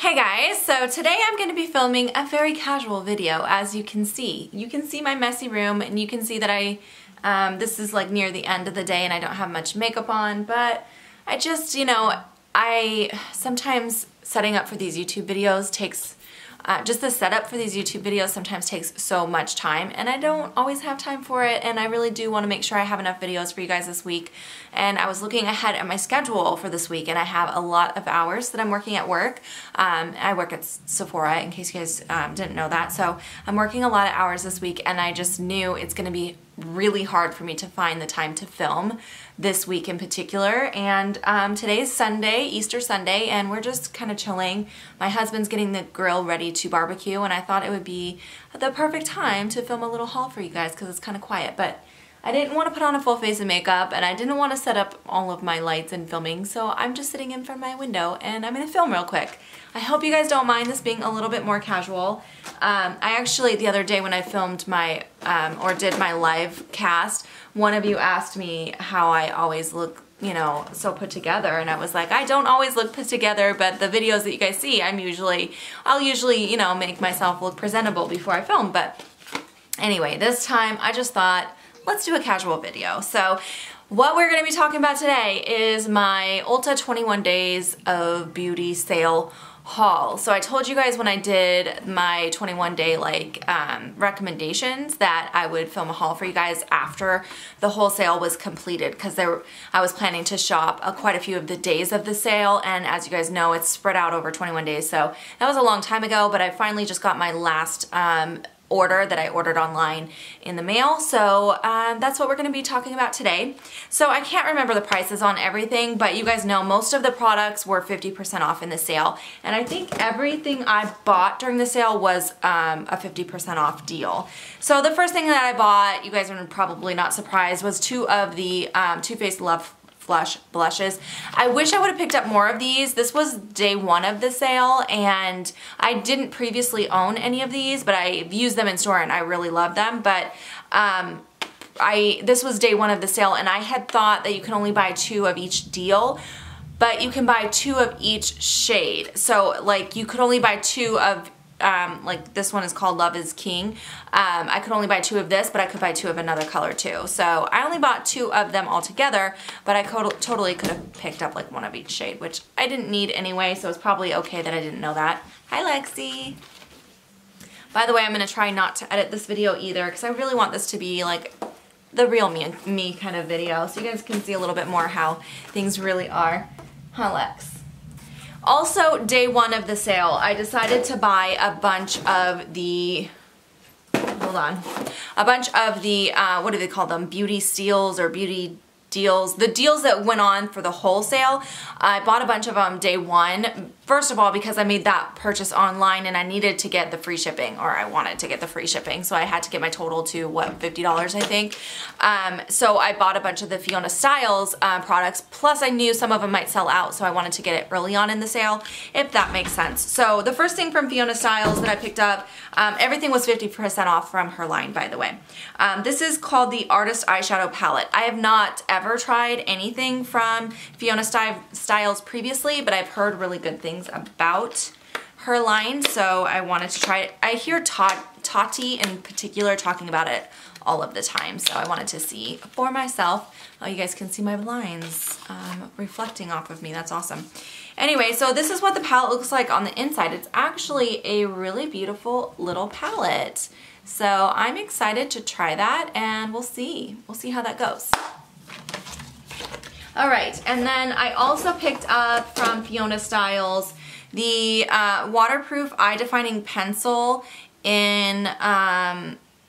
Hey guys, so today I'm going to be filming a very casual video, as you can see. You can see my messy room and you can see that this is like near the end of the day and I don't have much makeup on, but I just, sometimes setting up for these YouTube videos takes, just the setup for these YouTube videos sometimes takes so much time and I don't always have time for it, and I really do want to make sure I have enough videos for you guys this week. And I was looking ahead at my schedule for this week and I have a lot of hours that I'm working at work. I work at Sephora, in case you guys didn't know that. So I'm working a lot of hours this week and I just knew it's going to be really hard for me to find the time to film this week in particular. And today's Sunday, Easter Sunday, and we're just kind of chilling. My husband's getting the grill ready to barbecue and I thought it would be the perfect time to film a little haul for you guys because it's kind of quiet, but I didn't want to put on a full face of makeup and I didn't want to set up all of my lights and filming, so I'm just sitting in front of my window and I'm going to film real quick. I hope you guys don't mind this being a little bit more casual. I actually, the other day when I filmed my, or did my live cast, one of you asked me how I always look, so put together, and I was like, I don't always look put together, but the videos that you guys see, I'll usually, make myself look presentable before I film. But anyway, this time I just thought, let's do a casual video. So what we're going to be talking about today is my Ulta 21 Days of Beauty sale haul. So I told you guys when I did my 21 day recommendations that I would film a haul for you guys after the whole sale was completed, because I was planning to shop quite a few of the days of the sale, and as you guys know, it's spread out over 21 days. So that was a long time ago, but I finally just got my last order that I ordered online in the mail. So that's what we're going to be talking about today. So I can't remember the prices on everything, but you guys know most of the products were 50% off in the sale, and I think everything I bought during the sale was a 50% off deal. So the first thing that I bought, you guys are probably not surprised, was two of the Too Faced Love blushes. I wish I would have picked up more of these. This was day one of the sale and I didn't previously own any of these, but I've used them in store and I really love them. But this was day one of the sale and I had thought that you can only buy two of each deal, but you can buy two of each shade. So like you could only buy two of like this one is called Love is King. I could only buy two of this, but I could buy two of another color too. So I only bought two of them all together, but I totally could have picked up like one of each shade, which I didn't need anyway, so it's probably okay that I didn't know that. Hi Lexi! By the way, I'm going to try not to edit this video either because I really want this to be like the real me kind of video, so you guys can see a little bit more how things really are. Huh, Lex? Also, day one of the sale, I decided to buy a bunch of the, what do they call them? Beauty steals or beauty deals. The deals that went on for the wholesale. I bought a bunch of them day one. First of all, because I made that purchase online and I needed to get the free shipping, or I wanted to get the free shipping, so I had to get my total to, what, $50 I think. So I bought a bunch of the Fiona Stiles products, plus I knew some of them might sell out, so I wanted to get it early on in the sale, if that makes sense. So the first thing from Fiona Stiles that I picked up, everything was 50% off from her line, by the way. This is called the Artist Eyeshadow Palette. I have not ever tried anything from Fiona Stiles previously, but I've heard really good things about her line, so I wanted to try it. I hear Tarte in particular talking about it all of the time, so I wanted to see for myself. Oh, you guys can see my lines reflecting off of me. That's awesome. Anyway, so this is what the palette looks like on the inside. It's actually a really beautiful little palette, so I'm excited to try that, and we'll see how that goes. Alright, and then I also picked up from Fiona Stiles the waterproof eye defining pencil in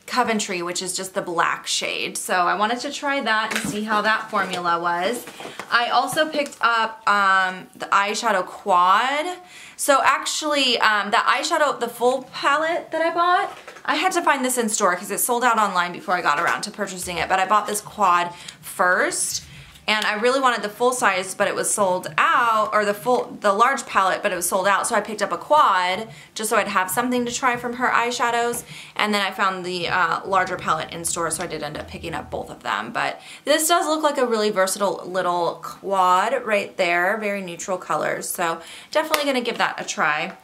Coventry, which is just the black shade. So I wanted to try that and see how that formula was. I also picked up the eyeshadow quad. So actually, the eyeshadow, the full palette that I bought, I had to find this in store because it sold out online before I got around to purchasing it, but I bought this quad first. and I really wanted the full size, but it was sold out, or the large palette, but it was sold out, so I picked up a quad just so I'd have something to try from her eyeshadows, and then I found the larger palette in store, so I did end up picking up both of them. But this does look like a really versatile little quad right there, very neutral colors, so definitely gonna give that a try.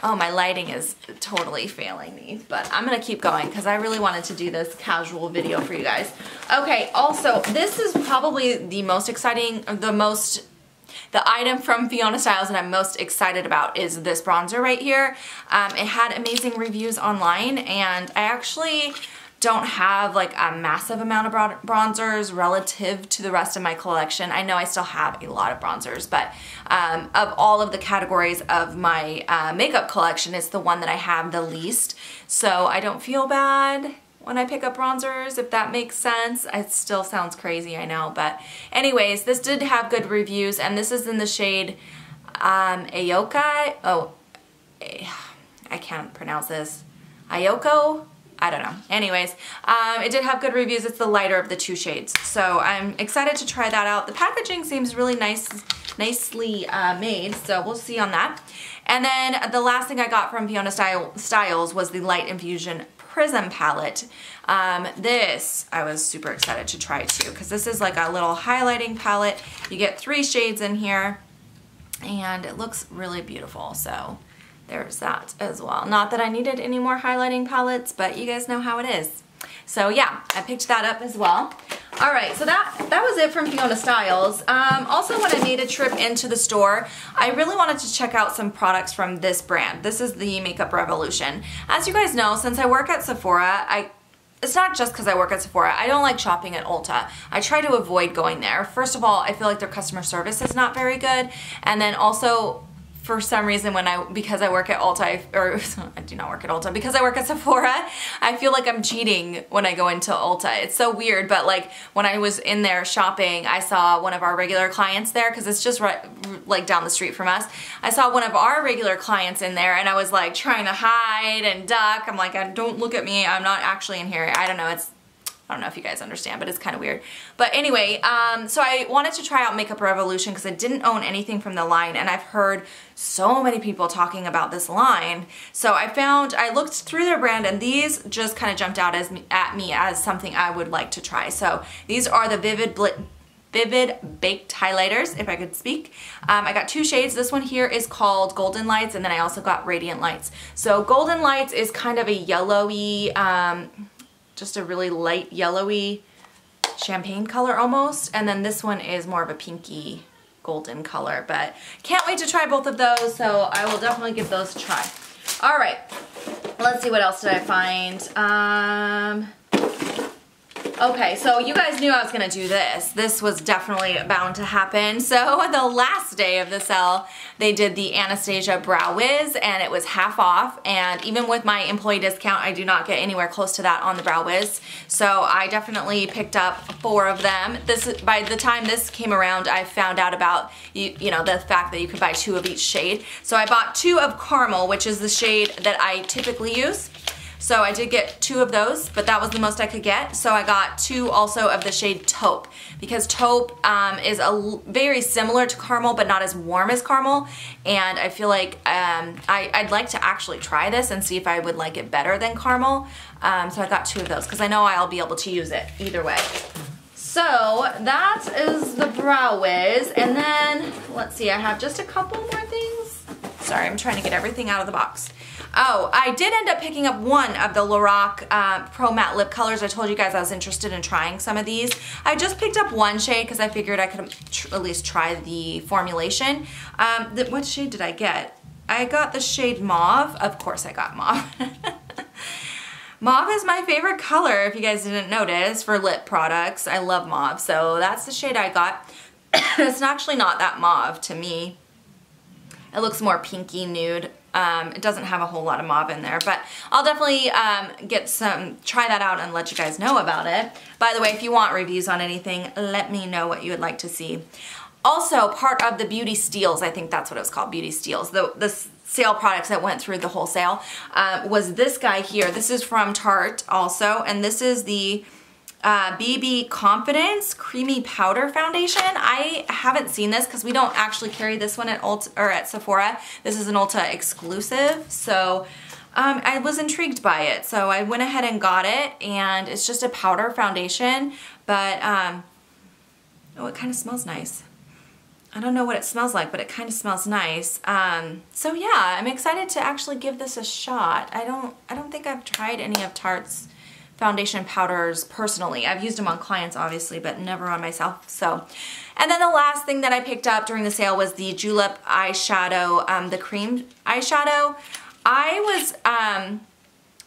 Oh, my lighting is totally failing me, but I'm gonna keep going because I really wanted to do this casual video for you guys. Okay, also, this is probably the most exciting, the item from Fiona Stiles that I'm most excited about is this bronzer right here. It had amazing reviews online, and I actually don't have like a massive amount of bronzers relative to the rest of my collection. I know I still have a lot of bronzers, but of all of the categories of my makeup collection, it's the one that I have the least. So I don't feel bad when I pick up bronzers, if that makes sense. It still sounds crazy, I know, but anyways, this did have good reviews, and this is in the shade aycxfq. Oh, I can't pronounce this. Aycxfq? I don't know. Anyways, it did have good reviews. It's the lighter of the two shades. So I'm excited to try that out. The packaging seems really nicely made, so we'll see on that. And then the last thing I got from Fiona Stiles was the Light Infusion Prism palette. This I was super excited to try too, because this is like a little highlighting palette. You get 3 shades in here, and it looks really beautiful. So there's that as well. Not that I needed any more highlighting palettes, but you guys know how it is. So yeah, I picked that up as well. All right, so that was it from Fiona Stiles. Also, when I made a trip into the store, I really wanted to check out some products from this brand. This is the Makeup Revolution. As you guys know, since I work at Sephora, it's not just because I work at Sephora. I don't like shopping at Ulta. I try to avoid going there. First of all, I feel like their customer service is not very good, and then also, for some reason, because I work at Ulta, I do not work at Ulta, because I work at Sephora, I feel like I'm cheating when I go into Ulta. It's so weird, but like when I was in there shopping, I saw one of our regular clients there, because it's just right, like down the street from us. I saw one of our regular clients in there, and I was like trying to hide and duck. I'm like, don't look at me, I'm not actually in here. I don't know if you guys understand, but it's kind of weird. But anyway, so I wanted to try out Makeup Revolution because I didn't own anything from the line, and I've heard so many people talking about this line. So I looked through their brand, and these just kind of jumped out at me as something I would like to try. So these are the Vivid Baked Highlighters, if I could speak. I got 2 shades. This one here is called Golden Lights, and then I also got Radiant Lights. So Golden Lights is kind of a yellowy, just a really light yellowy champagne color almost, and then this one is more of a pinky golden color, but can't wait to try both of those, so I will definitely give those a try. All right, let's see, what else did I find? Okay, so you guys knew I was gonna do this. This was definitely bound to happen. So the last day of the sale, they did the Anastasia Brow Wiz, and it was half off, and even with my employee discount, I do not get anywhere close to that on the Brow Wiz. So I definitely picked up 4 of them. By the time this came around, I found out about you know, the fact that you could buy 2 of each shade. So I bought 2 of Caramel, which is the shade that I typically use. So I did get 2 of those, but that was the most I could get. So I got 2 also of the shade Taupe, because Taupe is very similar to Caramel, but not as warm as Caramel. And I feel like I'd like to actually try this and see if I would like it better than Caramel. So I got 2 of those, because I know I'll be able to use it either way. So that is the Brow Wiz. And then, let's see, I have just a couple more things. Sorry, I'm trying to get everything out of the box. Oh, I did end up picking up 1 of the Lorac Pro Matte Lip Colors. I told you guys I was interested in trying some of these. I just picked up 1 shade because I figured I could at least try the formulation. What shade did I get? I got the shade Mauve. Of course I got Mauve. Mauve is my favorite color, if you guys didn't notice, for lip products. I love Mauve, so that's the shade I got. It's actually not that mauve to me. It looks more pinky nude. It doesn't have a whole lot of mauve in there, but I'll definitely try that out and let you guys know about it. By the way, if you want reviews on anything, let me know what you would like to see. Also, part of the Beauty Steals, I think that's what it was called, Beauty Steals, the sale products that went through the whole sale, was this guy here. This is from Tarte also, and this is the BB Confidence Creamy Powder Foundation. I haven't seen this because we don't actually carry this one at Ulta or at Sephora. This is an Ulta exclusive, so I was intrigued by it. So I went ahead and got it, and it's just a powder foundation, but oh, it kind of smells nice. I don't know what it smells like, but it kind of smells nice. So yeah, I'm excited to actually give this a shot. I don't think I've tried any of Tarte's foundation powders personally. I've used them on clients obviously, but never on myself. So, and then the last thing that I picked up during the sale was the Julep eyeshadow, the cream eyeshadow. I was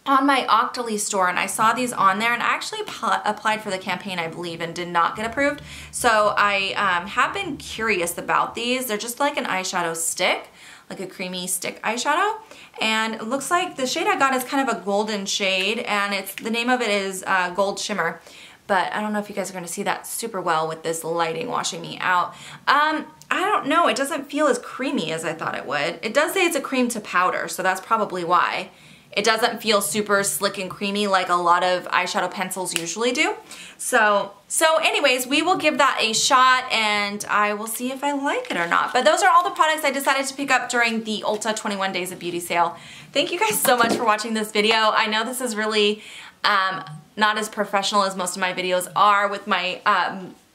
on my Octoly store and I saw these on there, and I actually applied for the campaign, I believe, and did not get approved. So I have been curious about these. They're just like an eyeshadow stick, like a creamy stick eyeshadow. And it looks like the shade I got is kind of a golden shade, and the name of it is Gold Shimmer. But I don't know if you guys are going to see that super well with this lighting washing me out. I don't know, it doesn't feel as creamy as I thought it would. It does say it's a cream to powder, so that's probably why. It doesn't feel super slick and creamy like a lot of eyeshadow pencils usually do. So anyways, we will give that a shot and I will see if I like it or not. But those are all the products I decided to pick up during the Ulta 21 Days of Beauty sale. Thank you guys so much for watching this video. I know this is really not as professional as most of my videos are with my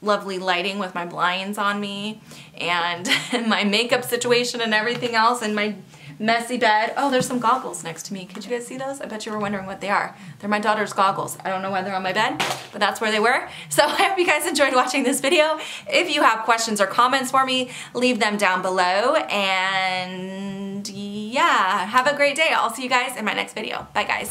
lovely lighting with my blinds on me and my makeup situation and everything else and my messy bed. Oh, there's some goggles next to me. Could you guys see those? I bet you were wondering what they are. They're my daughter's goggles. I don't know why they're on my bed, but that's where they were. So I hope you guys enjoyed watching this video. If you have questions or comments for me, leave them down below. And yeah, have a great day. I'll see you guys in my next video. Bye guys.